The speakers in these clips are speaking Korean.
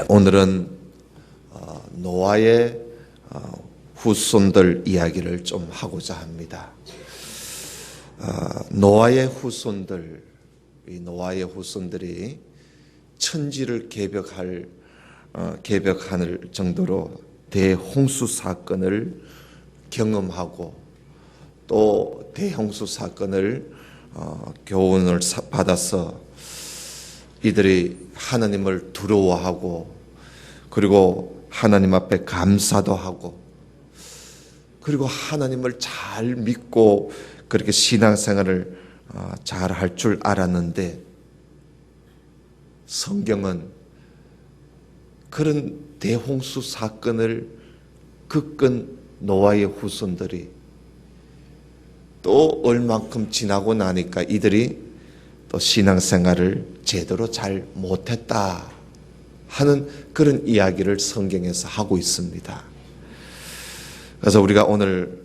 오늘은 노아의 후손들 이야기를 좀 하고자 합니다. 노아의 후손들, 이 노아의 후손들이 천지를 개벽할 정도로 대홍수 사건을 경험하고 또 대홍수 사건을 교훈을 받아서 이들이 하나님을 두려워하고 그리고 하나님 앞에 감사도 하고 그리고 하나님을 잘 믿고 그렇게 신앙생활을 잘 할 줄 알았는데 성경은 그런 대홍수 사건을 겪은 노아의 후손들이 또 얼만큼 지나고 나니까 이들이 또 신앙생활을 제대로 잘 못했다 하는 그런 이야기를 성경에서 하고 있습니다. 그래서 우리가 오늘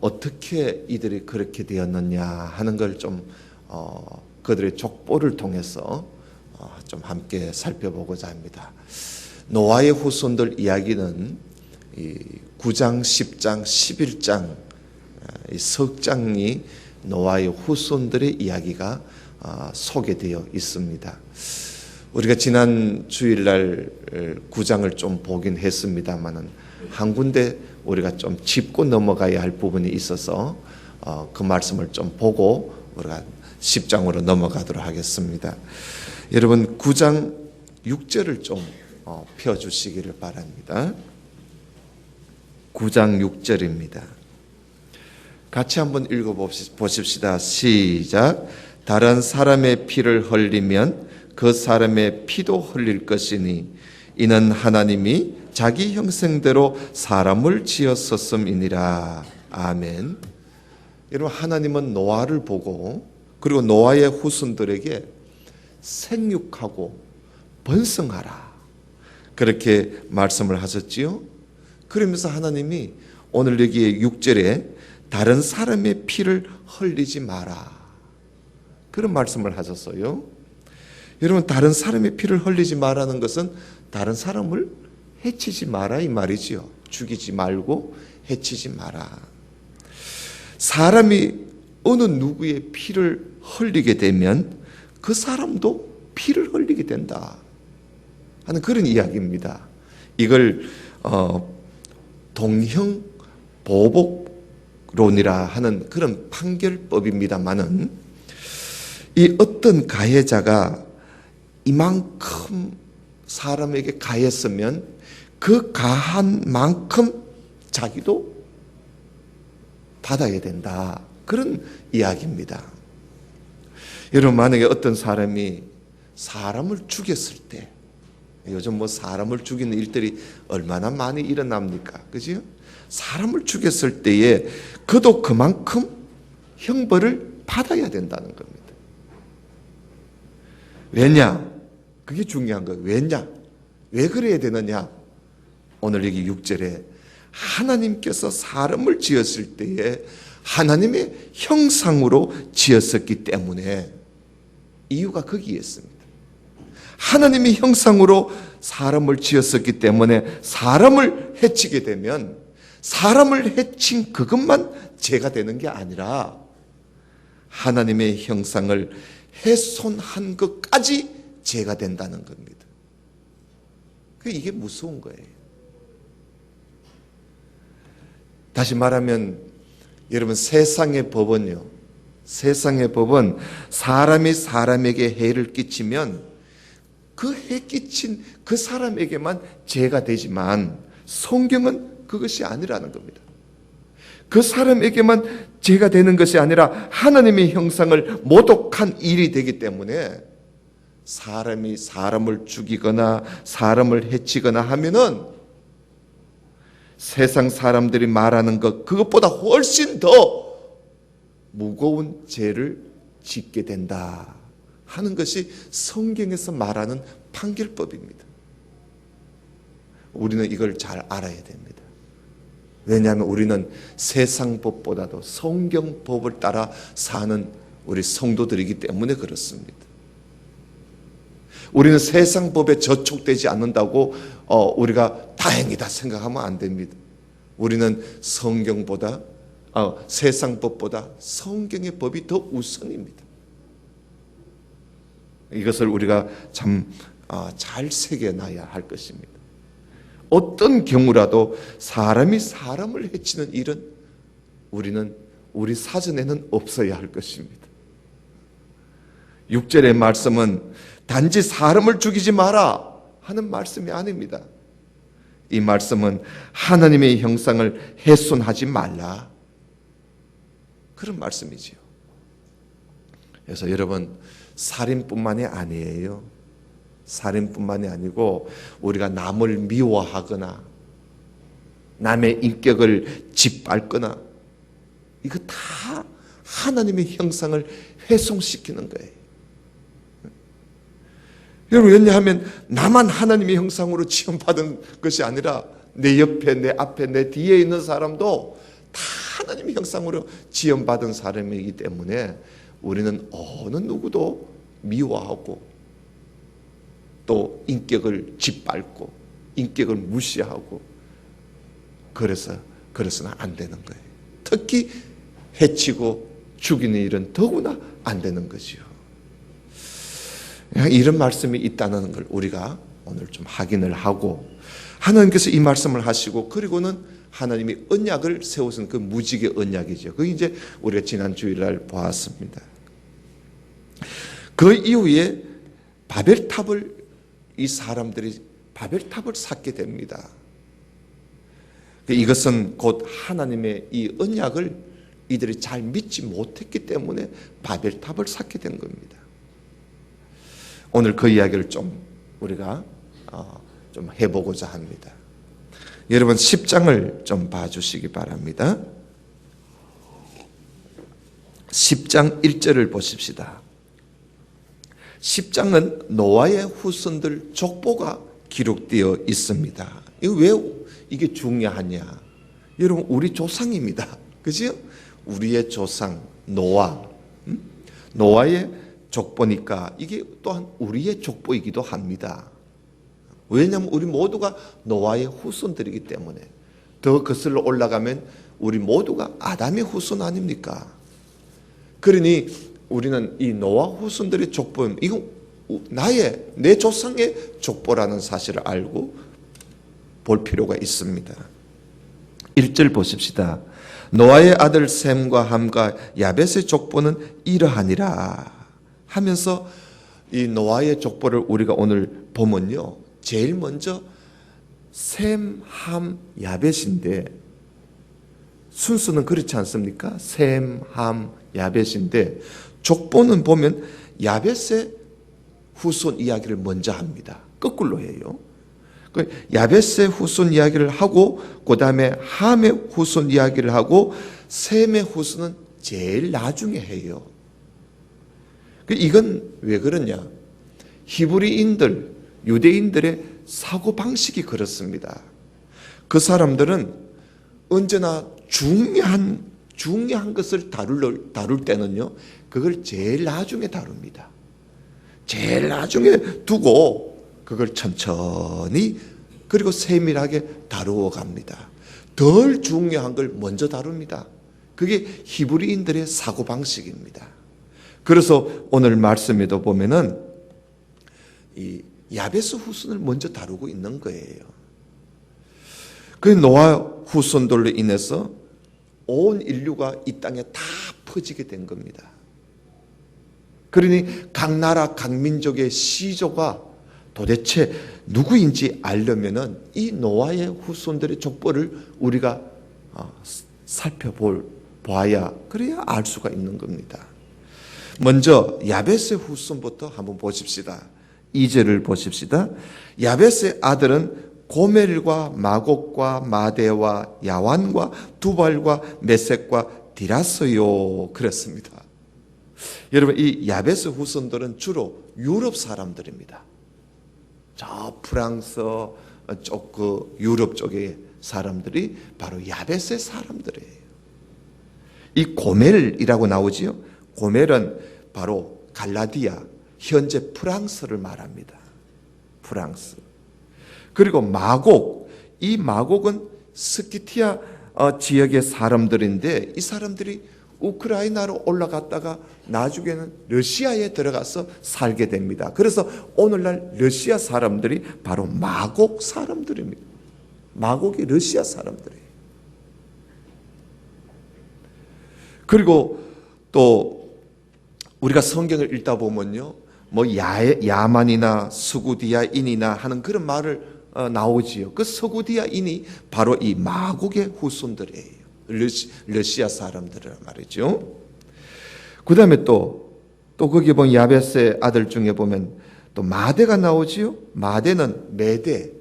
어떻게 이들이 그렇게 되었느냐 하는 걸 좀 그들의 족보를 통해서 좀 함께 살펴보고자 합니다. 노아의 후손들 이야기는 9장, 10장, 11장 이 석장이 노아의 후손들의 이야기가 소개되어 있습니다. 우리가 지난 주일날 9장을 좀 보긴 했습니다만은 한 군데 우리가 좀 짚고 넘어가야 할 부분이 있어서 그 말씀을 좀 보고 우리가 10장으로 넘어가도록 하겠습니다. 여러분 9장 6절을 좀 펴주시기를 바랍니다. 9장 6절입니다. 같이 한번 읽어보십시다. 시작. 다른 사람의 피를 흘리면 그 사람의 피도 흘릴 것이니 이는 하나님이 자기 형상대로 사람을 지었었음이니라. 아멘. 여러분 하나님은 노아를 보고 그리고 노아의 후손들에게 생육하고 번성하라 그렇게 말씀을 하셨지요. 그러면서 하나님이 오늘 여기 6절에 다른 사람의 피를 흘리지 마라 그런 말씀을 하셨어요. 여러분 다른 사람의 피를 흘리지 마라는 것은 다른 사람을 해치지 마라 이 말이지요. 죽이지 말고 해치지 마라. 사람이 어느 누구의 피를 흘리게 되면 그 사람도 피를 흘리게 된다 하는 그런 이야기입니다. 이걸 동형보복론이라 하는 그런 판결법입니다만은 이 어떤 가해자가 이만큼 사람에게 가했으면 그 가한 만큼 자기도 받아야 된다 그런 이야기입니다. 여러분 만약에 어떤 사람이 사람을 죽였을 때 요즘 뭐 사람을 죽이는 일들이 얼마나 많이 일어납니까? 그죠? 사람을 죽였을 때에 그도 그만큼 형벌을 받아야 된다는 겁니다. 왜냐? 그게 중요한 거예요. 왜냐? 왜 그래야 되느냐? 오늘 여기 6절에 하나님께서 사람을 지었을 때에 하나님의 형상으로 지었었기 때문에 이유가 거기에 있습니다. 하나님의 형상으로 사람을 지었었기 때문에 사람을 해치게 되면 사람을 해친 그것만 죄가 되는 게 아니라 하나님의 형상을 훼손한 것까지 죄가 된다는 겁니다. 이게 무서운 거예요. 다시 말하면 여러분 세상의 법은 사람이 사람에게 해를 끼치면 그 해 끼친 그 사람에게만 죄가 되지만 성경은 그것이 아니라는 겁니다. 그 사람에게만 죄가 되는 것이 아니라 하나님의 형상을 모독한 일이 되기 때문에 사람이 사람을 죽이거나 사람을 해치거나 하면은 세상 사람들이 말하는 것 그것보다 훨씬 더 무거운 죄를 짓게 된다 하는 것이 성경에서 말하는 판결법입니다. 우리는 이걸 잘 알아야 됩니다. 왜냐하면 우리는 세상 법보다도 성경 법을 따라 사는 우리 성도들이기 때문에 그렇습니다. 우리는 세상 법에 저촉되지 않는다고 우리가 다행이다 생각하면 안 됩니다. 우리는 성경보다 세상 법보다 성경의 법이 더 우선입니다. 이것을 우리가 참 잘 새겨놔야 할 것입니다. 어떤 경우라도 사람이 사람을 해치는 일은 우리 사전에는 없어야 할 것입니다. 6절의 말씀은 단지 사람을 죽이지 마라 하는 말씀이 아닙니다. 이 말씀은 하나님의 형상을 훼손하지 말라, 그런 말씀이지요. 그래서 여러분, 살인뿐만이 아니에요. 살인뿐만이 아니고 우리가 남을 미워하거나 남의 인격을 짓밟거나, 이거 다 하나님의 형상을 훼손시키는 거예요. 여러분, 왜냐하면 나만 하나님의 형상으로 지음받은 것이 아니라 내 옆에, 내 앞에, 내 뒤에 있는 사람도 다 하나님의 형상으로 지음받은 사람이기 때문에 우리는 어느 누구도 미워하고 또 인격을 짓밟고 인격을 무시하고 그래서는 안 되는 거예요. 특히 해치고 죽이는 일은 더구나 안 되는 거지요. 이런 말씀이 있다는 걸 우리가 오늘 좀 확인을 하고, 하나님께서 이 말씀을 하시고 그리고는 하나님이 언약을 세우신 그 무지개 언약이죠. 그게 이제 우리가 지난 주일날 보았습니다. 그 이후에 이 사람들이 바벨탑을 쌓게 됩니다. 이것은 곧 하나님의 이 언약을 이들이 잘 믿지 못했기 때문에 바벨탑을 쌓게 된 겁니다. 오늘 그 이야기를 좀 우리가 좀 해보고자 합니다. 여러분, 10장을 좀 봐주시기 바랍니다. 10장 1절을 보십시다. 10장은 노아의 후손들 족보가 기록되어 있습니다. 왜 이게 중요하냐? 여러분, 우리 조상입니다. 그죠? 우리의 조상 노아의 족보니까 이게 또한 우리의 족보이기도 합니다. 왜냐하면 우리 모두가 노아의 후손들이기 때문에. 더 거슬러 올라가면 우리 모두가 아담의 후손 아닙니까? 그러니 우리는 이 노아 후손들의 족보, 이건 내 조상의 족보라는 사실을 알고 볼 필요가 있습니다. 1절 보십시다. 노아의 아들 셈과 함과 야벳의 족보는 이러하니라 하면서 이 노아의 족보를 우리가 오늘 보면요, 제일 먼저 셈, 함, 야벳인데, 순서는 그렇지 않습니까? 셈, 함, 야벳인데 족보는 보면 야벳의 후손 이야기를 먼저 합니다. 거꾸로 해요. 야벳의 후손 이야기를 하고 그 다음에 함의 후손 이야기를 하고 셈의 후손은 제일 나중에 해요. 이건 왜 그러냐? 히브리인들, 유대인들의 사고방식이 그렇습니다. 그 사람들은 언제나 중요한 것을 다룰 때는요, 그걸 제일 나중에 다룹니다. 제일 나중에 두고 그걸 천천히 그리고 세밀하게 다루어 갑니다. 덜 중요한 걸 먼저 다룹니다. 그게 히브리인들의 사고방식입니다. 그래서 오늘 말씀에도 보면은 이 야베스 후손을 먼저 다루고 있는 거예요. 그 노아 후손들로 인해서 온 인류가 이 땅에 다 퍼지게 된 겁니다. 그러니 각 나라 각 민족의 시조가 도대체 누구인지 알려면은 이 노아의 후손들의 족보를 우리가 살펴봐야 그래야 알 수가 있는 겁니다. 먼저 야벳의 후손부터 한번 보십시다. 2절을 보십시다. 야벳의 아들은 고멜과 마곡과 마대와 야완과 두발과 메섹과 디라스요 그랬습니다. 여러분, 이 야벳의 후손들은 주로 유럽 사람들입니다. 저 프랑스 쪽 그 유럽 쪽의 사람들이 바로 야벳의 사람들이에요. 이 고멜이라고 나오지요. 고멜은 바로 갈라디아, 현재 프랑스를 말합니다. 프랑스. 그리고 마곡, 이 마곡은 스키티아 지역의 사람들인데 이 사람들이 우크라이나로 올라갔다가 나중에는 러시아에 들어가서 살게 됩니다. 그래서 오늘날 러시아 사람들이 바로 마곡 사람들입니다. 마곡이 러시아 사람들이에요. 그리고 또 우리가 성경을 읽다 보면요, 뭐 야만이나 스구디아인이나 하는 그런 말을 나오지요. 그 스구디아인이 바로 이 마곡의 후손들이에요. 러시아 사람들을 말이죠. 그 다음에 또 거기 보면 야베스의 아들 중에 보면 또 마대가 나오지요. 마대는 메데,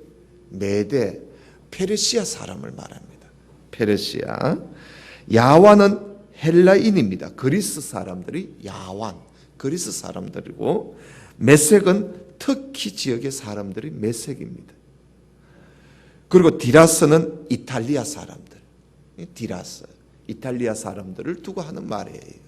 페르시아 사람을 말합니다. 페르시아. 야완은 헬라인입니다. 그리스 사람들이 야완, 그리스 사람들이고, 메색은 터키 지역의 사람들이 메색입니다. 그리고 디라스는 이탈리아 사람들, 디라스, 이탈리아 사람들을 두고 하는 말이에요.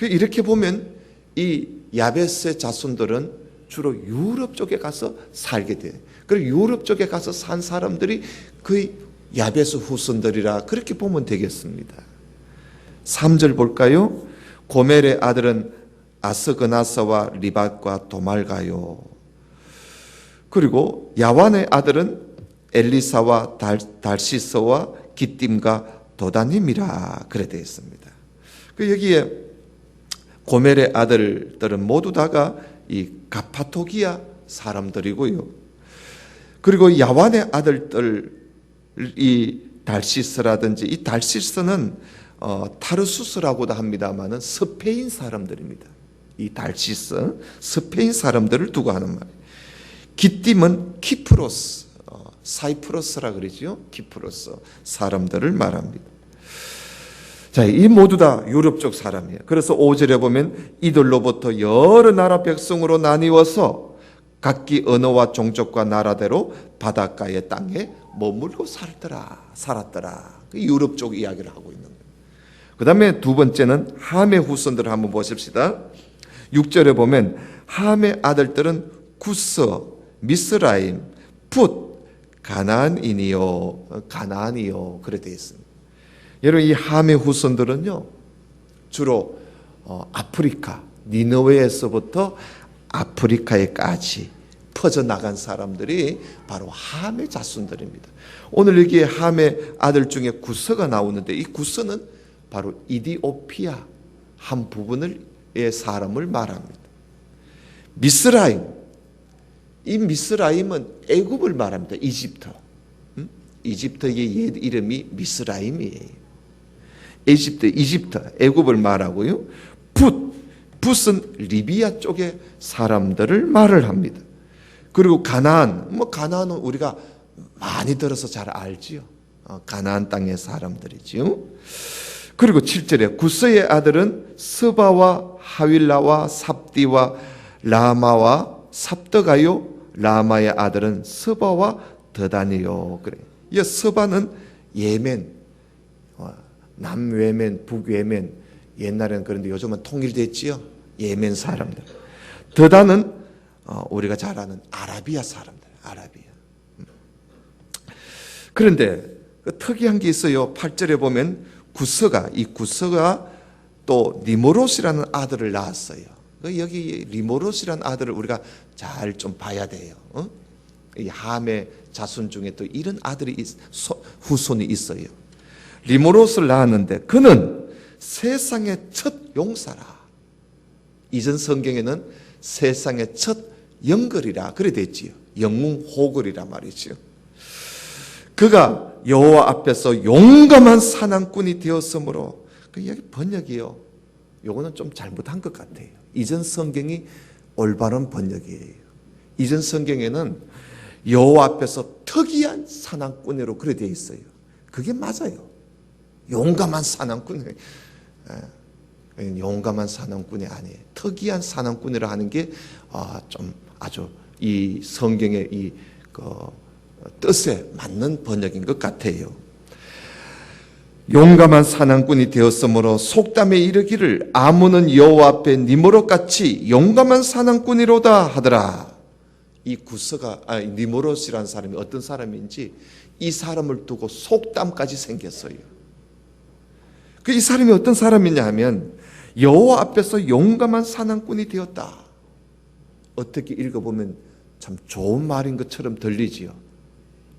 이렇게 보면 이 야베스의 자손들은 주로 유럽 쪽에 가서 살게 돼요. 그리고 유럽 쪽에 가서 산 사람들이 거의 야베스 후손들이라 그렇게 보면 되겠습니다. 3절 볼까요? 고멜의 아들은 아스그나스와 리밧과 도말가요. 그리고 야완의 아들은 엘리사와 달시스와 기띔과 도다님이라 그래 되어 있습니다. 여기에 고멜의 아들들은 모두 다가 이 가파도기아 사람들이고요. 그리고 야완의 아들들, 이 달시스라든지, 이 달시스는 타르수스라고도 합니다만은 스페인 사람들입니다. 이 달시스, 스페인 사람들을 두고 하는 말. 기띔은 키프로스, 사이프러스라 그러죠. 키프로스 사람들을 말합니다. 자, 이 모두 다 유럽 쪽 사람이에요. 그래서 5절에 보면 이들로부터 여러 나라 백성으로 나뉘어서 각기 언어와 종족과 나라대로 바닷가의 땅에 머물고 살았더라. 유럽 쪽 이야기를 하고 있는 거예요. 그 다음에 두 번째는 함의 후손들을 한번 보십시다. 6절에 보면 함의 아들들은 구스, 미스라임, 풋, 가나안이요 그래 되어 있습니다. 여러분, 이 함의 후손들은요, 주로 아프리카, 니느웨에서부터 아프리카에까지 퍼져나간 사람들이 바로 함의 자손들입니다. 오늘 여기에 함의 아들 중에 구스가 나오는데, 이 구스는 바로 이디오피아 한 부분의 사람을 말합니다. 미스라임, 이 미스라임은 애굽을 말합니다. 이집트. 이집트의 옛 이름이 미스라임이에요. 이집트, 애굽을 말하고요. 붓은 리비아 쪽의 사람들을 말을 합니다. 그리고 가나안, 가나안은 우리가 많이 들어서 잘 알지요. 가나안 땅의 사람들이지요. 그리고 7절에 구스의 아들은 스바와 하윌라와 삽디와 라마와 삽더가요. 라마의 아들은 스바와 드다니요. 그래. 이 스바는 예멘, 남예멘, 북예멘, 옛날에는 그런데 요즘은 통일됐지요. 예멘 사람들. 드다는 우리가 잘 아는 아라비아 사람들, 아라비아. 그런데 특이한 게 있어요. 8절에 보면 구스가 또 니모롯이라는 아들을 낳았어요. 여기 니모롯이라는 아들을 우리가 잘 좀 봐야 돼요. 이 함의 자손 중에 또 이런 아들이 후손이 있어요. 니모롯을 낳았는데 그는 세상의 첫 용사라. 이전 성경에는 세상의 첫 영걸이라 그래 됐지요. 영웅 호걸이라 말이죠. 그가 여호와 앞에서 용감한 사냥꾼이 되었으므로, 여기 번역이요, 요거는 좀 잘못한 것 같아요. 이전 성경이 올바른 번역이에요. 이전 성경에는 여호와 앞에서 특이한 사냥꾼으로 그래 되어 있어요. 그게 맞아요. 용감한 사냥꾼, 용감한 사냥꾼이 아니에요. 특이한 사냥꾼이라 하는 게 좀 아주 이 성경의 이 뜻에 맞는 번역인 것 같아요. 용감한 사냥꾼이 되었으므로 속담에 이르기를 아문은 여호와 앞에 니모롯같이 용감한 사냥꾼이로다 하더라. 이 니무롯이라는 사람이 어떤 사람인지 이 사람을 두고 속담까지 생겼어요. 그 이 사람이 어떤 사람이냐 하면 여호와 앞에서 용감한 사냥꾼이 되었다. 어떻게 읽어보면 참 좋은 말인 것처럼 들리지요.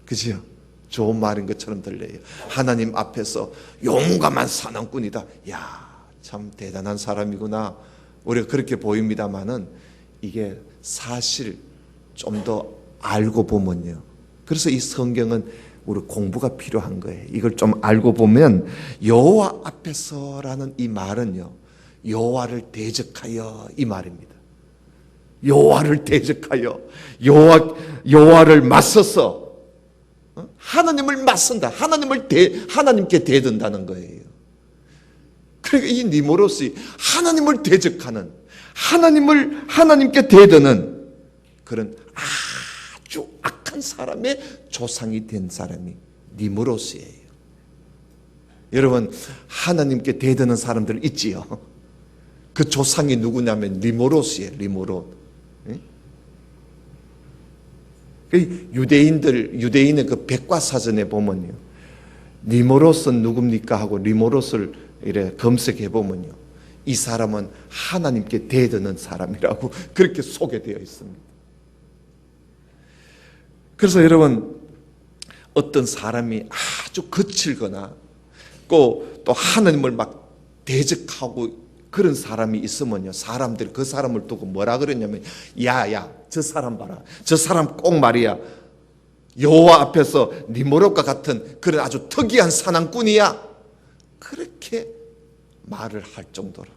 그죠? 좋은 말인 것처럼 들려요. 하나님 앞에서 용감한 사냥꾼이다. 야, 참 대단한 사람이구나. 우리가 그렇게 보입니다만은 이게 사실 좀 더 알고 보면요. 그래서 이 성경은 우리 공부가 필요한 거예요. 이걸 좀 알고 보면 여호와 앞에서라는 이 말은요, 여호와를 대적하여 이 말입니다. 여호와를 대적하여 여호와를 맞서서 하나님을 맞선다. 하나님께 대든다는 거예요. 그러니까 이 니무롯이 하나님을 대적하는, 하나님께 대드는 그런 아주 악한 사람의 조상이 된 사람이 니무롯이에요. 여러분, 하나님께 대드는 사람들 있지요. 그 조상이 누구냐면 니무롯이에요. 니무롯. 유대인의 그 백과사전에 보면요, 니무롯은 누굽니까 하고 니무롯을 이래 검색해 보면요, 이 사람은 하나님께 대드는 사람이라고 그렇게 소개되어 있습니다. 그래서 여러분, 어떤 사람이 아주 거칠거나 또 하나님을 막 대적하고 그런 사람이 있으면요, 사람들이 그 사람을 두고 뭐라 그러냐면, 야야, 저 사람 봐라, 저 사람 꼭 말이야, 여호와 앞에서 니무롯과 같은 그런 아주 특이한 사냥꾼이야, 그렇게 말을 할 정도로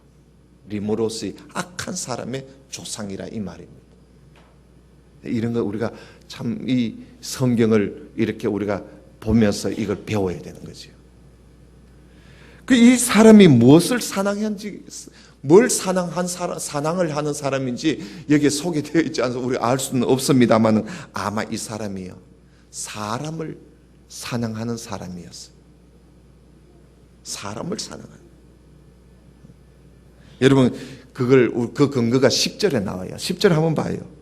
니무롯이 악한 사람의 조상이라 이 말입니다. 이런 거 우리가 참 이 성경을 이렇게 우리가 보면서 이걸 배워야 되는 거죠. 이 사람이 무엇을 사냥을 하는 사람인지 여기에 소개되어 있지 않아서 우리가 알 수는 없습니다만, 아마 이 사람이요, 사람을 사냥하는 사람이었어요. 사람을 사냥하는. 여러분, 그 근거가 10절에 나와요. 10절 한번 봐요.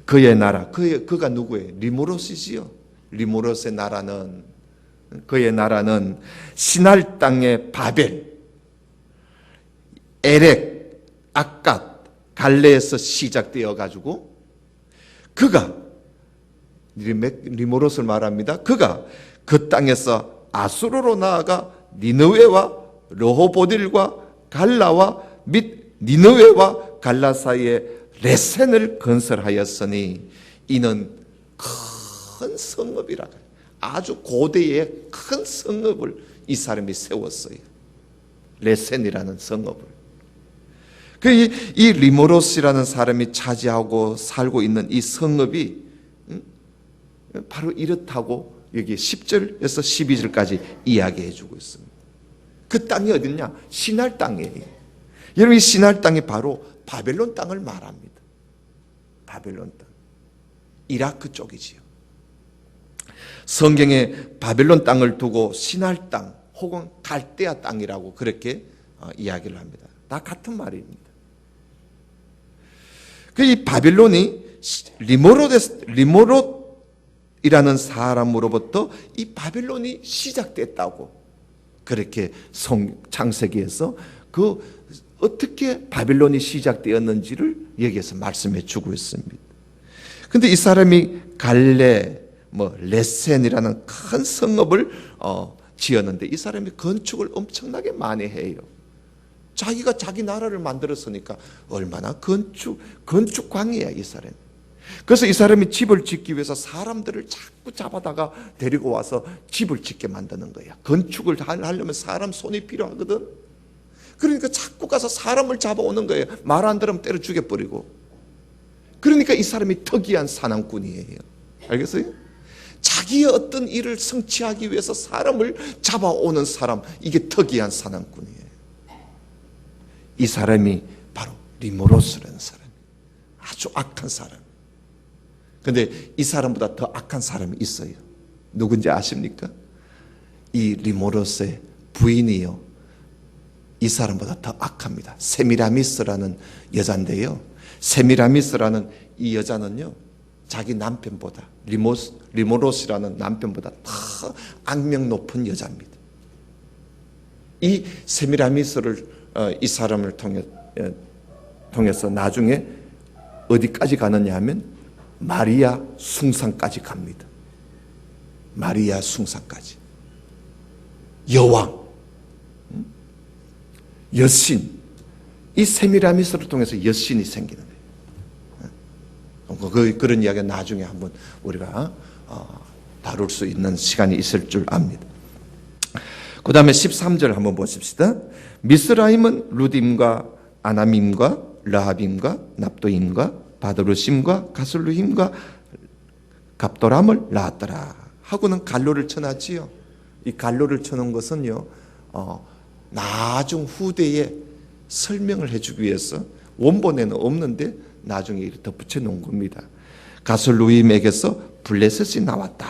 그의 나라, 그가 누구예요? 니무롯이지요. 니무롯의 나라는, 그의 나라는 시날 땅의 바벨, 에렉, 악갓, 갈레에서 시작되어 가지고, 그가 니무롯을 말합니다. 그가 그 땅에서 아수르로 나아가 니느웨와 르호보딜과 갈라와 및 니느웨와 갈라 사이에 레센을 건설하였으니 이는 큰 성읍이라. 아주 고대의 큰 성읍을 이 사람이 세웠어요. 레센이라는 성읍을. 이 니무롯이라는 사람이 차지하고 살고 있는 이 성읍이 바로 이렇다고 여기 10절에서 12절까지 이야기해 주고 있습니다. 그 땅이 어딨냐? 시날 땅이에요. 여러분, 이 시날 땅이 바로 바벨론 땅을 말합니다. 바벨론 땅. 이라크 쪽이지요. 성경에 바벨론 땅을 두고 시날 땅 혹은 갈대아 땅이라고 그렇게 이야기를 합니다. 다 같은 말입니다. 이 바벨론이 리모롯이라는 사람으로부터 이 바벨론이 시작됐다고 그렇게 창세기에서 어떻게 바벨론이 시작되었는지를 여기에서 말씀해 주고 있습니다. 근데 이 사람이 갈레, 레센이라는 큰 성읍을 지었는데 이 사람이 건축을 엄청나게 많이 해요. 자기가 자기 나라를 만들었으니까 얼마나 건축광이야 이 사람. 그래서 이 사람이 집을 짓기 위해서 사람들을 자꾸 잡아다가 데리고 와서 집을 짓게 만드는 거야. 건축을 하려면 사람 손이 필요하거든. 그러니까 자꾸 가서 사람을 잡아오는 거예요. 말 안 들으면 때려 죽여버리고. 그러니까 이 사람이 특이한 사냥꾼이에요. 알겠어요? 자기의 어떤 일을 성취하기 위해서 사람을 잡아오는 사람, 이게 특이한 사냥꾼이에요. 이 사람이 바로 니무롯이라는 사람, 아주 악한 사람. 근데 이 사람보다 더 악한 사람이 있어요. 누군지 아십니까? 이 니무롯의 부인이요, 이 사람보다 더 악합니다. 세미라미스라는 여자인데요, 세미라미스라는 이 여자는요 자기 남편보다 리모롯이라는 남편보다 더 악명 높은 여자입니다. 이 세미라미스를 이 사람을 통해서 나중에 어디까지 가느냐 하면 마리아 숭상까지 갑니다. 마리아 숭상까지. 여왕, 여신, 이 세미라미스를 통해서 여신이 생기는 거예요. 그런 이야기는 나중에 한번 우리가 다룰 수 있는 시간이 있을 줄 압니다. 그 다음에 13절 한번 보십시다. 미스라임은 루딤과 아나밈과 라합임과 납도임과 바드루심과 가슬루힘과 갑도람을 낳았더라 하고는 갈로를 쳐놨지요. 이 갈로를 쳐놓은 것은요, 나중 후대에 설명을 해주기 위해서 원본에는 없는데 나중에 이렇게 덧붙여 놓은 겁니다. 가슬루힘에게서 블레셋이 나왔다.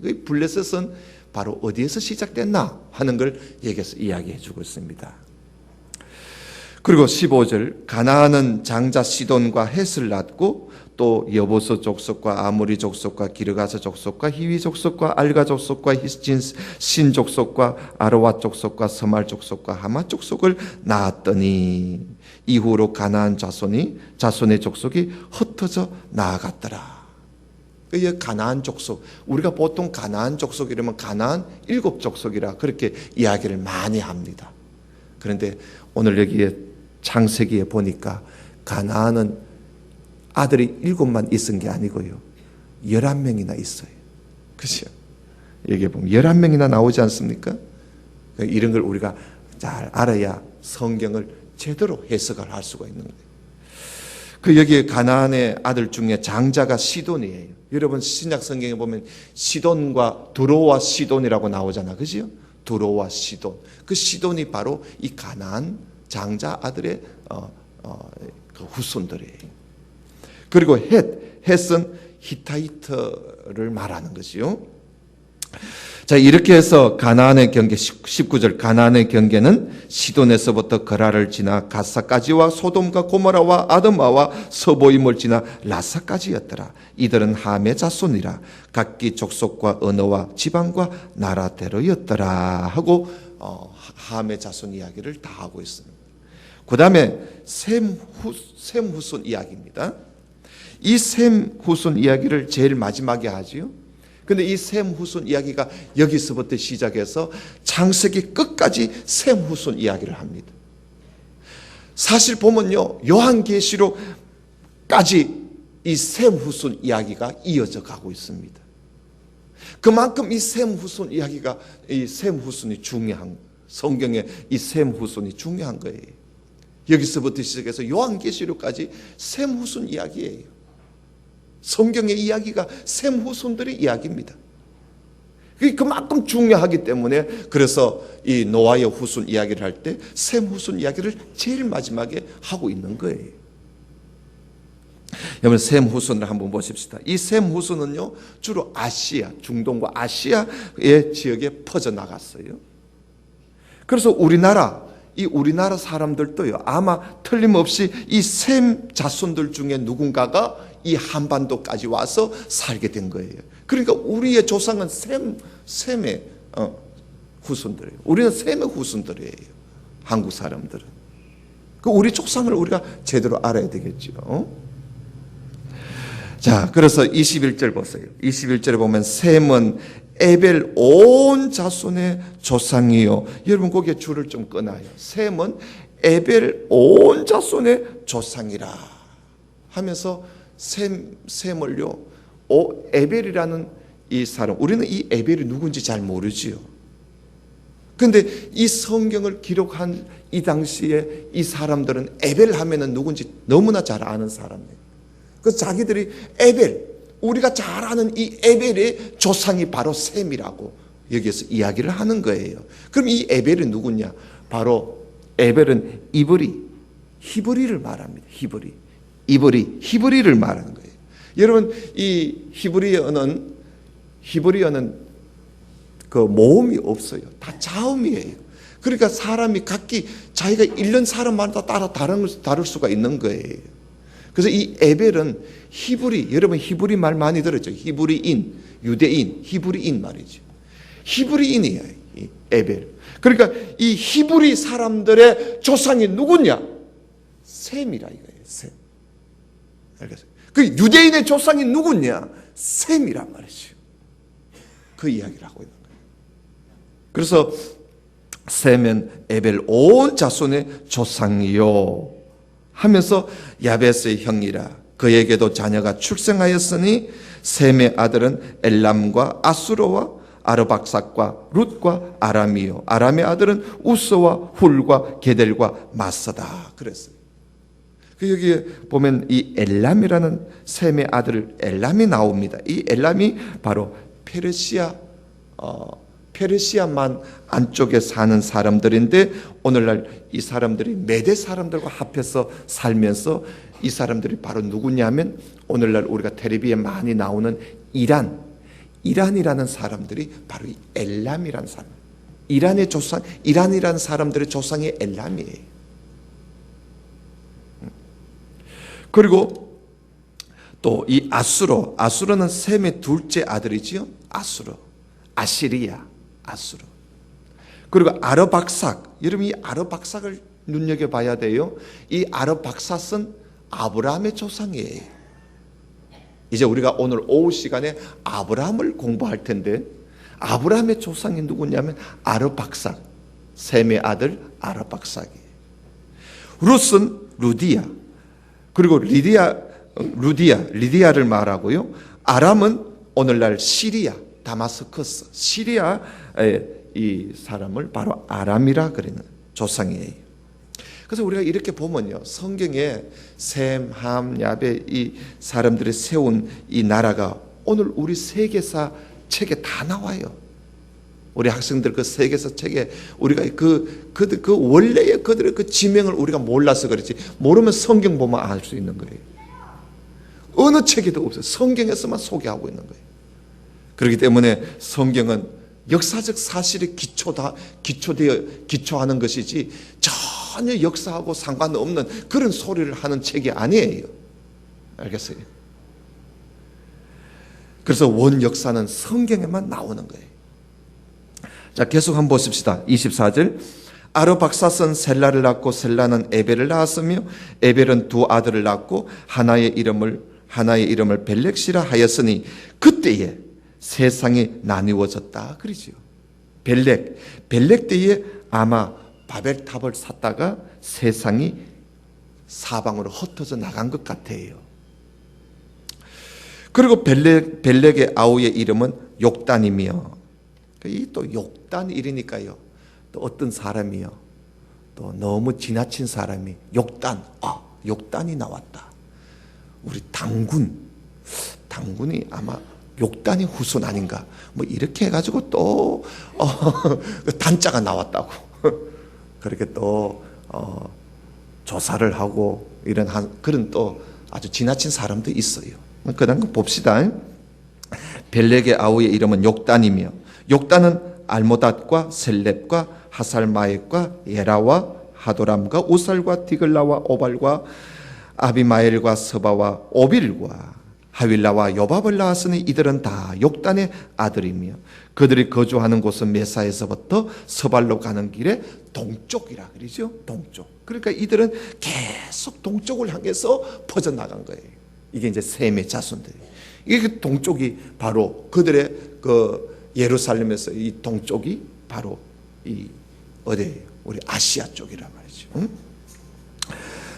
이 블레셋은 바로 어디에서 시작됐나 하는 걸 여기서 이야기해 주고 있습니다. 그리고 15절, 가나안은 장자 시돈과 헷을 낳고 또 여보스 족속과 아모리 족속과 기르가스 족속과 히위 족속과 알가 족속과 신 족속과 아르와 족속과 서말 족속과 하마 족속을 낳았더니 이후로 가나안 자손의 족속이 흩어져 나아갔더라. 이 가나안 족속, 우리가 보통 가나안 족속이라면 가나안 7족속이라 그렇게 이야기를 많이 합니다. 그런데 오늘 여기에 창세기에 보니까 가나안은 아들이 7만 있은 게 아니고요, 11명이나 있어요. 그렇죠? 여기에 보면 11명이나 나오지 않습니까? 이런 걸 우리가 잘 알아야 성경을 제대로 해석을 할 수가 있는 거예요. 여기에 가나안의 아들 중에 장자가 시돈이에요. 여러분 신약 성경에 보면 시돈과 두로와 시돈이라고 나오잖아, 그죠? 두로와 시돈. 그 시돈이 바로 이 가나안 장자 아들의 그 후손들이에요. 그리고 헷은 히타이트를 말하는 것이요. 자, 이렇게 해서 가나안의 경계 19절, 가나안의 경계는 시돈에서부터 거라를 지나 가사까지와 소돔과 고모라와 아드마와 서보임을 지나 라사까지였더라. 이들은 함의 자손이라 각기 족속과 언어와 지방과 나라대로였더라 하고 함의 자손 이야기를 다 하고 있습니다. 그 다음에 셈 후손 이야기입니다. 이 셈 후손 이야기를 제일 마지막에 하지요. 근데 이 셈 후손 이야기가 여기서부터 시작해서 창세기 끝까지 셈 후손 이야기를 합니다. 사실 보면요, 요한계시록까지 이 셈 후손 이야기가 이어져 가고 있습니다. 그만큼 이 셈 후손 이야기가, 이 셈 후손이 중요한, 성경에 이 셈 후손이 중요한 거예요. 여기서부터 시작해서 요한계시록까지 셈 후손 이야기예요. 성경의 이야기가 셈 후손들의 이야기입니다. 그게 그만큼 중요하기 때문에 그래서 이 노아의 후손 이야기를 할 때 셈 후손 이야기를 제일 마지막에 하고 있는 거예요. 여러분 셈 후손을 한번 보십시다. 이 셈 후손은요 주로 아시아, 중동과 아시아의 지역에 퍼져나갔어요. 그래서 우리나라 사람들도요 아마 틀림없이 이 셈 자손들 중에 누군가가 이 한반도까지 와서 살게 된 거예요. 그러니까 우리의 조상은 셈의 후손들이에요. 우리는 셈의 후손들이에요. 한국 사람들은. 그 우리 조상을 우리가 제대로 알아야 되겠죠. 자, 그래서 21절 보세요. 21절에 보면 셈은 에벨 온 자손의 조상이요. 여러분 거기에 줄을 좀 끊어요. 셈은 에벨 온 자손의 조상이라 하면서 셈을요, 에벨이라는 이 사람, 우리는 이 에벨이 누군지 잘 모르지요. 그런데 이 성경을 기록한 이 당시에 이 사람들은 에벨 하면은 누군지 너무나 잘 아는 사람이에요. 그래서 자기들이 에벨, 우리가 잘 아는 이 에벨의 조상이 바로 셈이라고 여기에서 이야기를 하는 거예요. 그럼 이 에벨이 누구냐? 바로 에벨은 히브리를 말합니다. 히브리를 말하는 거예요. 여러분 이 히브리어는 그 모음이 없어요. 다 자음이에요. 그러니까 사람이 각기 자기가 읽는 사람마다 따라 다를 수가 있는 거예요. 그래서 이 에벨은 히브리, 여러분 히브리 말 많이 들었죠. 히브리인, 유대인, 히브리인 말이죠. 히브리인이에요, 이 에벨. 그러니까 이 히브리 사람들의 조상이 누구냐? 셈이라 이거예요. 셈. 알겠어요? 그 유대인의 조상이 누구냐? 셈이란 말이죠. 그 이야기를 하고 있는 거예요. 그래서 셈은 에벨 온 자손의 조상이요 하면서 야베스의 형이라 그에게도 자녀가 출생하였으니 셈의 아들은 엘람과 아수로와 아르박삭과 룻과 아람이요 아람의 아들은 우스와 훌과 게델과 마스다 그랬어요. 그 여기에 보면 이 엘람이라는 셈의 아들 엘람이 나옵니다. 이 엘람이 바로 페르시아만 안쪽에 사는 사람들인데 오늘날 이 사람들이 메대 사람들과 합해서 살면서 이 사람들이 바로 누구냐면 오늘날 우리가 텔레비에 많이 나오는 이란이라는 사람들이 바로 이 엘람이라는 사람. 이란의 조상, 이란이라는 사람들의 조상이 엘람이에요. 그리고 또 이 아수르는 셈의 둘째 아들이지요. 아시리아. 그리고 아르박삭. 여러분 이 아르박삭을 눈여겨봐야 돼요. 이 아르박삭은 아브라함의 조상이에요. 이제 우리가 오늘 오후 시간에 아브라함을 공부할 텐데 아브라함의 조상이 누구냐면 아르박삭. 셈의 아들 아르박삭이에요. 룻은 루디아. 그리고 리디아를 말하고요. 아람은 오늘날 시리아, 다마스커스, 시리아의 이 사람을 바로 아람이라 그러는 조상이에요. 그래서 우리가 이렇게 보면요, 성경에 셈, 함, 야베 이 사람들이 세운 이 나라가 오늘 우리 세계사 책에 다 나와요. 우리 학생들 그 세계사 책에 우리가 그 원래의 그들의 그 지명을 우리가 몰라서 그렇지 모르면 성경 보면 알 수 있는 거예요. 어느 책에도 없어요. 성경에서만 소개하고 있는 거예요. 그렇기 때문에 성경은 역사적 사실에 기초하는 것이지 전혀 역사하고 상관없는 그런 소리를 하는 책이 아니에요. 알겠어요? 그래서 원 역사는 성경에만 나오는 거예요. 자, 계속 한번 보십시다. 24절. 아르박삭은 셀라를 낳고 셀라는 에벨을 낳았으며 에벨은 두 아들을 낳고 하나의 이름을 벨렉시라 하였으니 그때에 세상이 나뉘어졌다 그러지요. 벨렉 때에 아마 바벨탑을 샀다가 세상이 사방으로 흩어져 나간 것 같아요. 그리고 벨렉의 아우의 이름은 욕단이며 이 또 욕단이니까요. 또 어떤 사람이요. 또 너무 지나친 사람이 욕단이 나왔다. 우리 당군이 아마 욕단의 후손 아닌가. 뭐 이렇게 해가지고 또 단자가 나왔다고. 그렇게 또 조사를 하고 이런 그런 또 아주 지나친 사람도 있어요. 그다음 거 봅시다. 벨렉의 아우의 이름은 욕단이며 욕단은 알모닷과 셀렙과 하살마액과 예라와 하도람과 우살과 디글라와 오발과 아비마엘과 서바와 오빌과 하윌라와 요밥을 낳았으니 이들은 다 욕단의 아들이며 그들이 거주하는 곳은 메사에서부터 서발로 가는 길에 동쪽이라 그러죠. 동쪽. 그러니까 이들은 계속 동쪽을 향해서 퍼져나간 거예요. 이게 이제 셈의 자손들이에요. 이게 동쪽이 바로 그들의 그 예루살렘에서 이 동쪽이 바로 이 어디예요? 우리 아시아 쪽이란 말이죠. 응?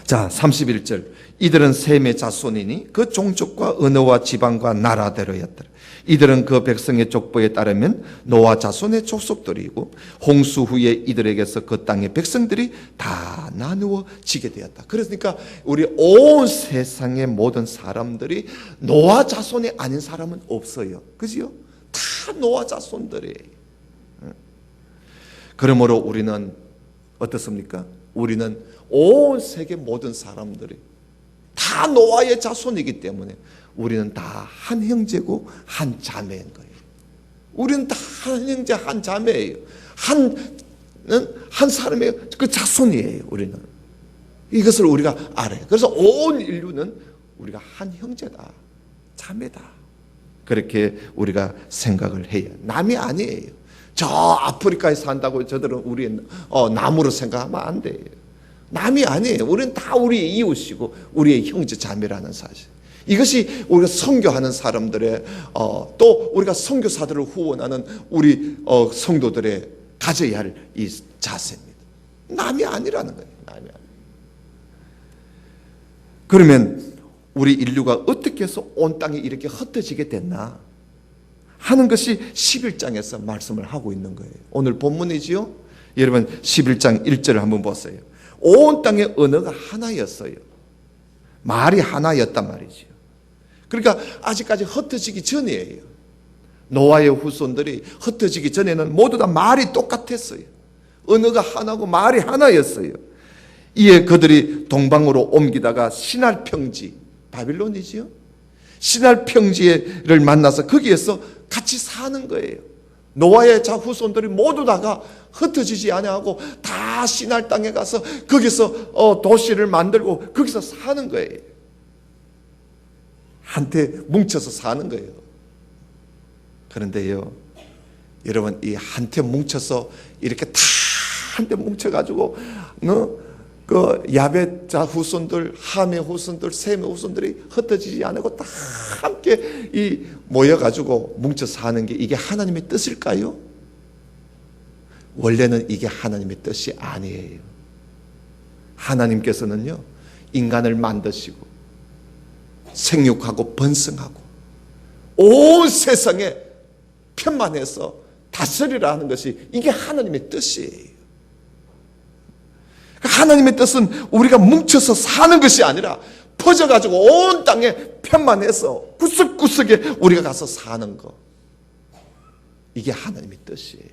자, 31절. 이들은 셈의 자손이니 그 종족과 언어와 지방과 나라대로였더라. 이들은 그 백성의 족보에 따르면 노아 자손의 족속들이고 홍수 후에 이들에게서 그 땅의 백성들이 다 나누어지게 되었다. 그러니까 우리 온 세상의 모든 사람들이 노아 자손이 아닌 사람은 없어요. 그지요? 다 노아 자손들이에요. 그러므로 우리는 어떻습니까? 우리는 온 세계 모든 사람들이 다 노아의 자손이기 때문에 우리는 다 한 형제고 한 자매인 거예요. 우리는 다 한 형제 한 자매예요. 한 사람의 그 자손이에요. 우리는 이것을 우리가 알아요. 그래서 온 인류는 우리가 한 형제다, 자매다. 그렇게 우리가 생각을 해요. 남이 아니에요. 저 아프리카에 산다고 저들은 우리의 남으로 생각하면 안 돼요. 남이 아니에요. 우리는 다 우리의 이웃이고 우리의 형제 자매라는 사실. 이것이 우리가 선교하는 사람들의 또 우리가 선교사들을 후원하는 우리 성도들의 가져야 할 이 자세입니다. 남이 아니라는 거예요. 남이 아니. 그러면 우리 인류가 어떻게 해서 온 땅이 이렇게 흩어지게 됐나 하는 것이 11장에서 말씀을 하고 있는 거예요. 오늘 본문이지요. 여러분 11장 1절을 한번 보세요. 온 땅의 언어가 하나였어요. 말이 하나였단 말이죠. 그러니까 아직까지 흩어지기 전이에요. 노아의 후손들이 흩어지기 전에는 모두 다 말이 똑같았어요. 언어가 하나고 말이 하나였어요. 이에 그들이 동방으로 옮기다가 시날 평지, 바빌론이지요. 시날 평지를 만나서 거기에서 같이 사는 거예요. 노아의 후손들이 모두 다가 흩어지지 아니하고 다 시날 땅에 가서 거기서 도시를 만들고 거기서 사는 거예요. 한테 뭉쳐서 사는 거예요. 그런데요, 여러분, 이 한테 뭉쳐서 이렇게 다 한테 뭉쳐가지고 그 야벳자 후손들, 함의 후손들, 셈의 후손들이 흩어지지 않고 다 함께 이 모여가지고 뭉쳐 사는 게 이게 하나님의 뜻일까요? 원래는 이게 하나님의 뜻이 아니에요. 하나님께서는요, 인간을 만드시고 생육하고 번성하고 온 세상에 편만해서 다스리라 하는 것이 이게 하나님의 뜻이에요. 하나님의 뜻은 우리가 뭉쳐서 사는 것이 아니라 퍼져가지고 온 땅에 편만해서 구석구석에 우리가 가서 사는 것. 이게 하나님의 뜻이에요.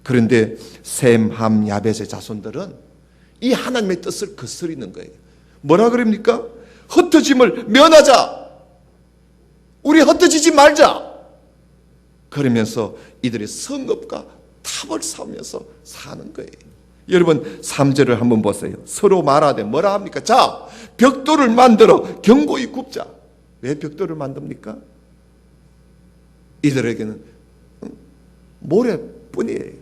그런데 셈, 함, 야벳의 자손들은 이 하나님의 뜻을 거스리는 거예요. 뭐라 그럽니까? 흩어짐을 면하자. 우리 흩어지지 말자. 그러면서 이들의 성읍과 탑을 쌓으면서 사는 거예요. 여러분 3절을 한번 보세요. 서로 말하되 뭐라 합니까? 자, 벽돌을 만들어 견고히 굽자. 왜 벽돌을 만듭니까? 이들에게는 모래뿐이에요.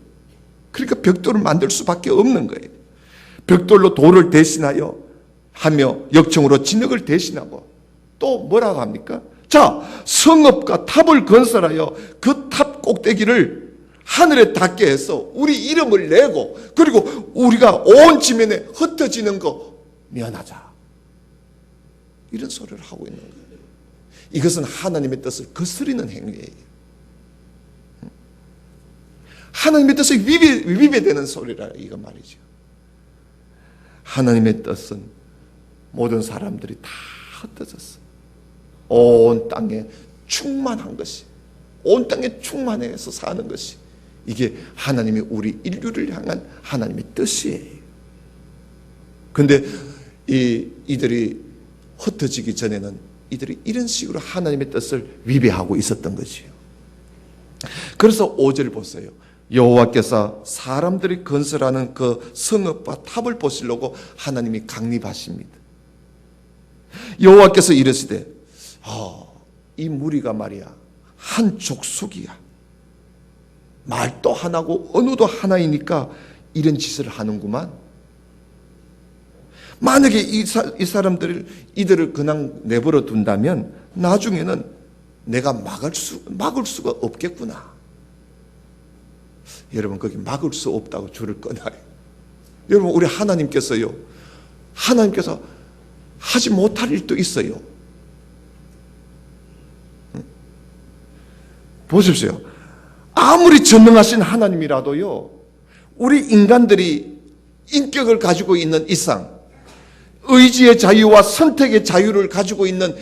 그러니까 벽돌을 만들 수밖에 없는 거예요. 벽돌로 돌을 대신하여 하며 역청으로 진흙을 대신하고 또 뭐라고 합니까? 자, 성읍과 탑을 건설하여 그 탑 꼭대기를 하늘에 닿게 해서 우리 이름을 내고 그리고 우리가 온 지면에 흩어지는 거 면하자. 이런 소리를 하고 있는 거예요. 이것은 하나님의 뜻을 거스리는 행위예요. 하나님의 뜻에 위배되는 소리라 이거 말이죠. 하나님의 뜻은 모든 사람들이 다 흩어졌어. 온 땅에 충만한 것이, 온 땅에 충만해서 사는 것이 이게 하나님이 우리 인류를 향한 하나님의 뜻이에요. 그런데 이들이 흩어지기 전에는 이들이 이런 식으로 하나님의 뜻을 위배하고 있었던 거지요. 그래서 5절 보세요. 여호와께서 사람들이 건설하는 그 성읍과 탑을 보시려고 하나님이 강림하십니다. 여호와께서 이르시되 이 무리가 말이야 한 족속이야. 말도 하나고 언어도 하나이니까 이런 짓을 하는구만. 만약에 이 이들을 그냥 내버려 둔다면 나중에는 내가 막을 수가 없겠구나. 여러분 거기 막을 수 없다고 줄을 꺼놔요. 여러분 우리 하나님께서 하지 못할 일도 있어요. 보십시오. 아무리 전능하신 하나님이라도요, 우리 인간들이 인격을 가지고 있는 이상, 의지의 자유와 선택의 자유를 가지고 있는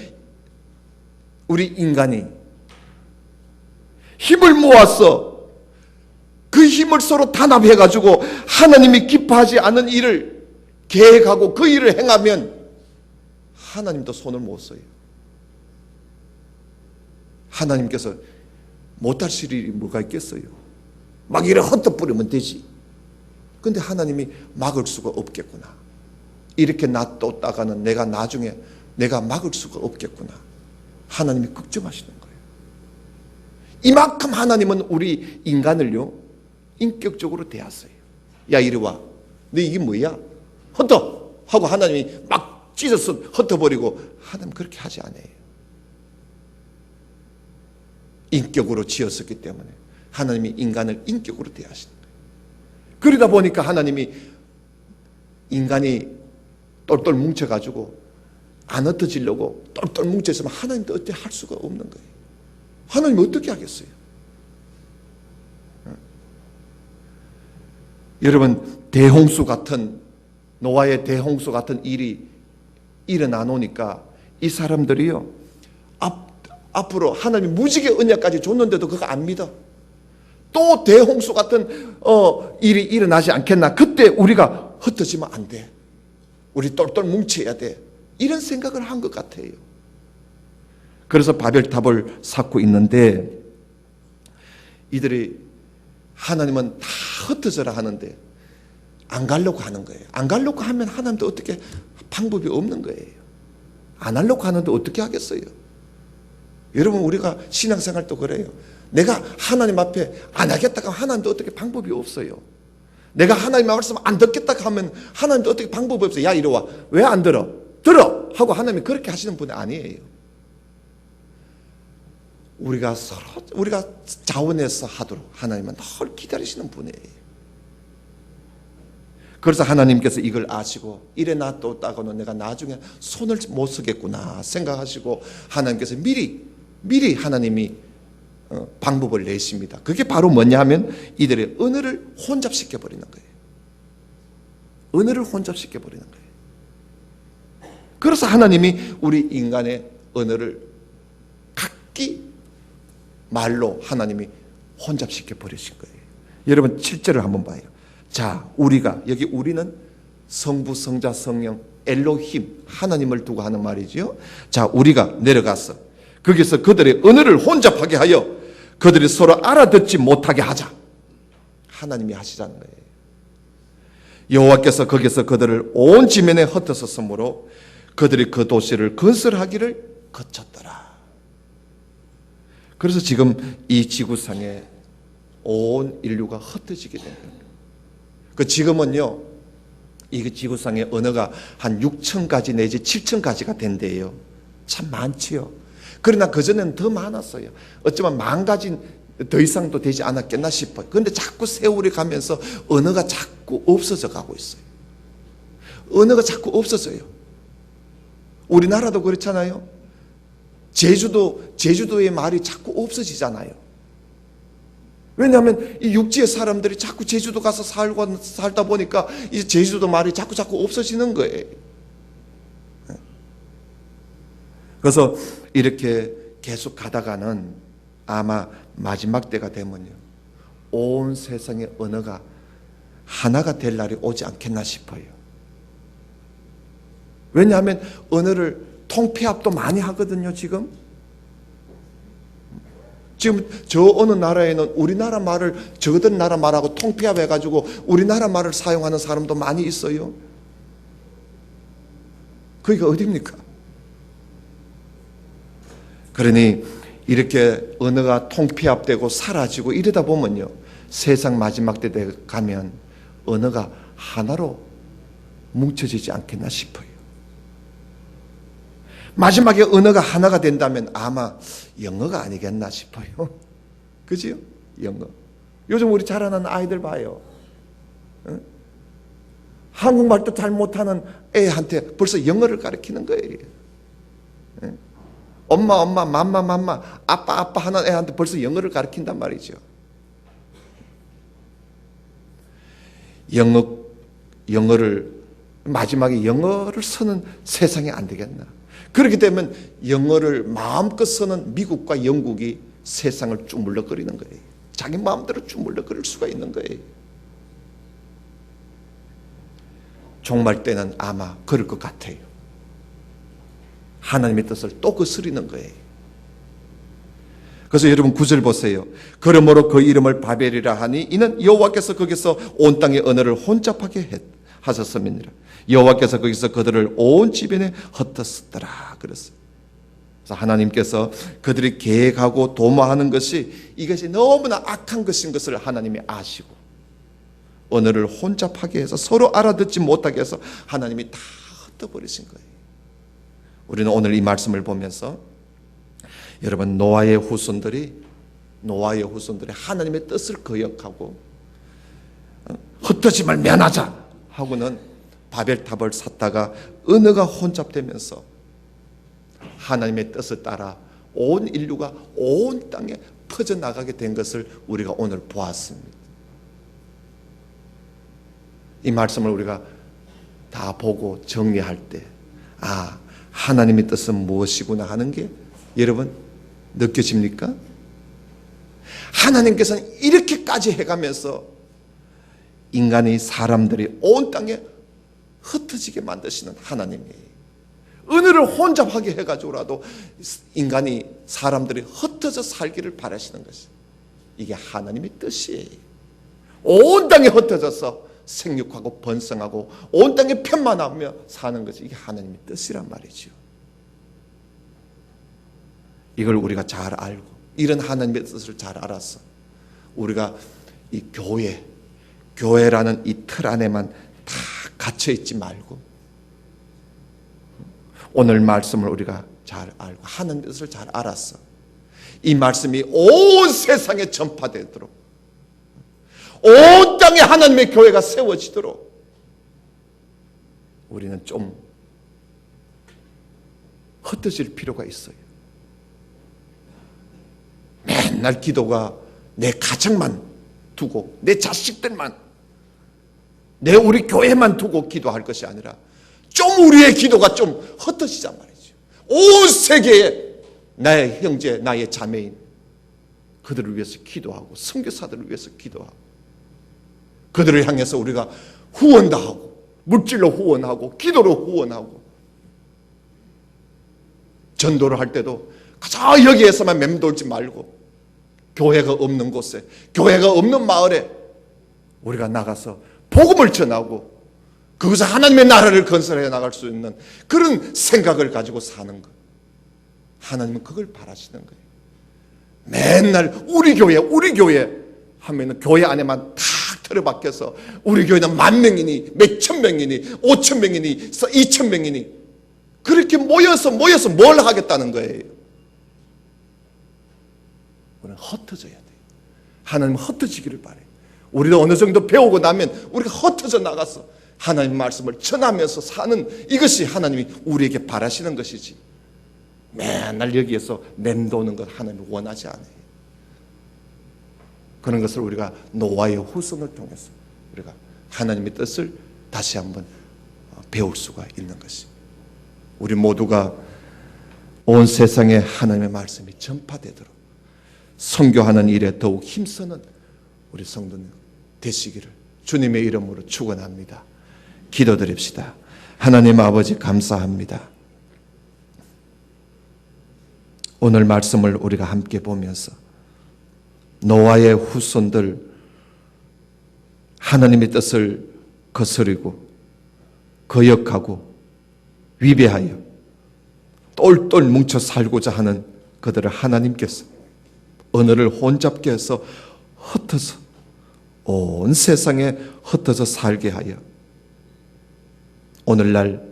우리 인간이 힘을 모아서 그 힘을 서로 단합해가지고 하나님이 기뻐하지 않은 일을 계획하고 그 일을 행하면 하나님도 손을 못 써요. 하나님께서 못하실 일이 뭐가 있겠어요? 막 이래 헛떡부리면 되지. 근데 하나님이 막을 수가 없겠구나. 이렇게 놔뒀다가는 내가 나중에 내가 막을 수가 없겠구나. 하나님이 걱정하시는 거예요. 이만큼 하나님은 우리 인간을요 인격적으로 대하세요. 야 이리 와. 너 이게 뭐야? 흩어! 하고 하나님이 막 찢어서 흩어버리고, 하나님 그렇게 하지 않아요. 인격으로 지었었기 때문에 하나님이 인간을 인격으로 대하시는 거예요. 그러다 보니까 하나님이 인간이 똘똘 뭉쳐가지고 안 흩어지려고 똘똘 뭉쳐있으면 하나님도 어떻게 할 수가 없는 거예요. 하나님이 어떻게 하겠어요? 여러분, 대홍수 같은, 노아의 대홍수 같은 일이 일어나 놓으니까 이 사람들이요 앞으로 하나님이 무지개 언약까지 줬는데도 그거 안 믿어. 또 대홍수 같은 일이 일어나지 않겠나. 그때 우리가 흩어지면 안 돼. 우리 똘똘 뭉쳐야 돼. 이런 생각을 한 것 같아요. 그래서 바벨탑을 쌓고 있는데, 이들이 하나님은 다 흩어져라 하는데 안 가려고 하는 거예요. 안 가려고 하면 하나님도 어떻게 방법이 없는 거예요. 안 하려고 하는데 어떻게 하겠어요? 여러분, 우리가 신앙생활도 그래요. 내가 하나님 앞에 안 하겠다고 하면 하나님도 어떻게 방법이 없어요. 내가 하나님 말씀 안 듣겠다고 하면 하나님도 어떻게 방법이 없어요. 야 이리 와. 왜 안 들어? 들어! 하고 하나님이 그렇게 하시는 분이 아니에요. 우리가 자원해서 하도록 하나님은 늘 기다리시는 분이에요. 그래서 하나님께서 이걸 아시고 이래 놔뒀다고는 내가 나중에 손을 못 쓰겠구나 생각하시고 하나님께서 미리 하나님이 방법을 내십니다. 그게 바로 뭐냐 하면 이들의 언어를 혼잡시켜 버리는 거예요. 언어를 혼잡시켜 버리는 거예요. 그래서 하나님이 우리 인간의 언어를 각기 말로 하나님이 혼잡시켜 버리신 거예요. 여러분 7절을 한번 봐요. 자, 여기 우리는 성부, 성자, 성령, 엘로힘, 하나님을 두고 하는 말이죠. 자, 우리가 내려가서 거기서 그들의 언어를 혼잡하게 하여 그들이 서로 알아듣지 못하게 하자. 하나님이 하시자는 거예요. 여호와께서 거기서 그들을 온 지면에 흩어섰으므로 그들이 그 도시를 건설하기를 거쳤더라. 그래서 지금 이 지구상에 온 인류가 흩어지게 된 거예요. 지금은요, 이 지구상의 언어가 한 6,000가지 내지 7,000가지가 된대요. 참 많지요. 그러나 그전에는 더 많았어요. 어쩌면 10,000가지 더 이상도 되지 않았겠나 싶어요. 그런데 자꾸 세월이 가면서 언어가 자꾸 없어져 가고 있어요. 언어가 자꾸 없어져요. 우리나라도 그렇잖아요. 제주도의 말이 자꾸 없어지잖아요. 왜냐하면 이 육지의 사람들이 자꾸 제주도 가서 살다 보니까 이제 제주도 말이 자꾸 없어지는 거예요. 그래서 이렇게 계속 가다가는 아마 마지막 때가 되면요, 온 세상의 언어가 하나가 될 날이 오지 않겠나 싶어요. 왜냐하면 언어를 통폐합도 많이 하거든요. 지금 저 어느 나라에는 우리나라 말을 저들 나라 말하고 통폐합해가지고 우리나라 말을 사용하는 사람도 많이 있어요. 거기가 어디입니까? 그러니 이렇게 언어가 통폐합되고 사라지고 이러다 보면요, 세상 마지막 때 가면 언어가 하나로 뭉쳐지지 않겠나 싶어요. 마지막에 언어가 하나가 된다면 아마 영어가 아니겠나 싶어요. 그지요? 영어. 요즘 우리 자라나는 아이들 봐요. 응? 한국말도 잘 못하는 애한테 벌써 영어를 가르치는 거예요. 응? 엄마, 맘마, 아빠 하는 애한테 벌써 영어를 가르친단 말이죠. 영어를 마지막에 영어를 쓰는 세상이 안 되겠나. 그렇게 되면 영어를 마음껏 쓰는 미국과 영국이 세상을 쭉 물러거리는 거예요. 자기 마음대로 쭉 물러거릴 수가 있는 거예요. 종말 때는 아마 그럴 것 같아요. 하나님의 뜻을 또 거스리는 거예요. 그래서 여러분 9절 보세요. 그러므로 그 이름을 바벨이라 하니 이는 여호와께서 거기서 온 땅의 언어를 혼잡하게 하셨음이니라. 여호와께서 거기서 그들을 온 지변에 흩었더라 그랬어요. 그래서 하나님께서 그들이 계획하고 도모하는 것이 이것이 너무나 악한 것인 것을 하나님이 아시고 언어를 혼잡하게 해서 서로 알아듣지 못하게 해서 하나님이 다 흩어버리신 거예요. 우리는 오늘 이 말씀을 보면서 여러분 노아의 후손들이 하나님의 뜻을 거역하고 흩어짐을 면하자 하고는 바벨탑을 샀다가 언어가 혼잡되면서 하나님의 뜻을 따라 온 인류가 온 땅에 퍼져나가게 된 것을 우리가 오늘 보았습니다. 이 말씀을 우리가 다 보고 정리할 때 하나님의 뜻은 무엇이구나 하는 게 여러분 느껴집니까? 하나님께서는 이렇게까지 해가면서 인간이 사람들이 온 땅에 흩어지게 만드시는 하나님이에요. 언어를 혼잡하게 해가지고라도 인간이 사람들이 흩어져 살기를 바라시는 것이 이게 하나님의 뜻이에요. 온 땅에 흩어져서 생육하고 번성하고 온 땅에 편만하며 사는 것이 이게 하나님의 뜻이란 말이죠. 이걸 우리가 잘 알고 이런 하나님의 뜻을 잘 알아서 우리가 이 교회라는 이 틀 안에만 다 갇혀 있지 말고 오늘 말씀을 우리가 잘 알고 하나님의 뜻을 잘 알아서 이 말씀이 온 세상에 전파되도록 온 땅에 하나님의 교회가 세워지도록 우리는 좀 흩어질 필요가 있어요. 맨날 기도가 내 가정만 두고 내 자식들만 우리 교회만 두고 기도할 것이 아니라 좀 우리의 기도가 좀 흩어지자 말이죠. 온 세계에 나의 형제, 나의 자매인 그들을 위해서 기도하고 선교사들을 위해서 기도하고 그들을 향해서 우리가 후원도 하고 물질로 후원하고 기도로 후원하고 전도를 할 때도 가장 여기에서만 맴돌지 말고 교회가 없는 곳에 교회가 없는 마을에 우리가 나가서 복음을 전하고 그것을 하나님의 나라를 건설해 나갈 수 있는 그런 생각을 가지고 사는 것. 하나님은 그걸 바라시는 거예요. 맨날 우리 교회 하면은 교회 안에만 탁 틀어박혀서 우리 교회는 10,000명이니 몇천 명이니 5,000명이니 2,000명이니 그렇게 모여서 뭘 하겠다는 거예요. 우리는 흩어져야 돼요. 하나님은 흩어지기를 바래요. 우리도 어느 정도 배우고 나면 우리가 흩어져 나가서 하나님 말씀을 전하면서 사는 이것이 하나님이 우리에게 바라시는 것이지 맨날 여기에서 맴도는 것 하나님이 원하지 않아요. 그런 것을 우리가 노아의 후손을 통해서 우리가 하나님의 뜻을 다시 한번 배울 수가 있는 것입니다. 우리 모두가 온 세상에 하나님의 말씀이 전파되도록 선교하는 일에 더욱 힘쓰는 우리 성도님 되시기를 주님의 이름으로 축원합니다. 기도드립시다. 하나님 아버지 감사합니다. 오늘 말씀을 우리가 함께 보면서 노아의 후손들 하나님의 뜻을 거스르고 거역하고 위배하여 똘똘 뭉쳐 살고자 하는 그들을 하나님께서 언어를 혼잡게 해서 흩어서 온 세상에 흩어져 살게 하여 오늘날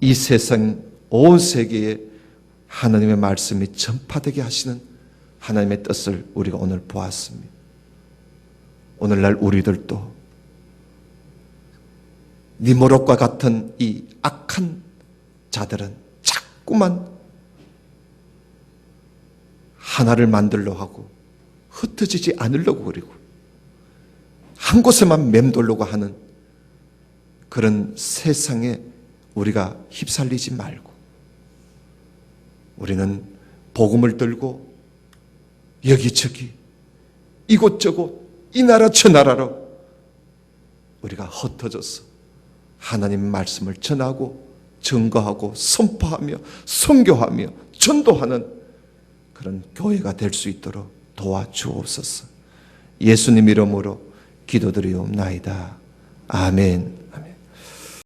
이 세상 온 세계에 하나님의 말씀이 전파되게 하시는 하나님의 뜻을 우리가 오늘 보았습니다. 오늘날 우리들도 니무롯과 같은 이 악한 자들은 자꾸만 하나를 만들려 하고 흩어지지 않으려고 그리고 한 곳에만 맴돌려고 하는 그런 세상에 우리가 휩쓸리지 말고 우리는 복음을 들고 여기저기 이곳저곳 이 나라 저 나라로 우리가 흩어져서 하나님 말씀을 전하고 증거하고 선포하며 선교하며 전도하는 그런 교회가 될 수 있도록 도와주옵소서. 예수님 이름으로 기도드리옵나이다. 아멘.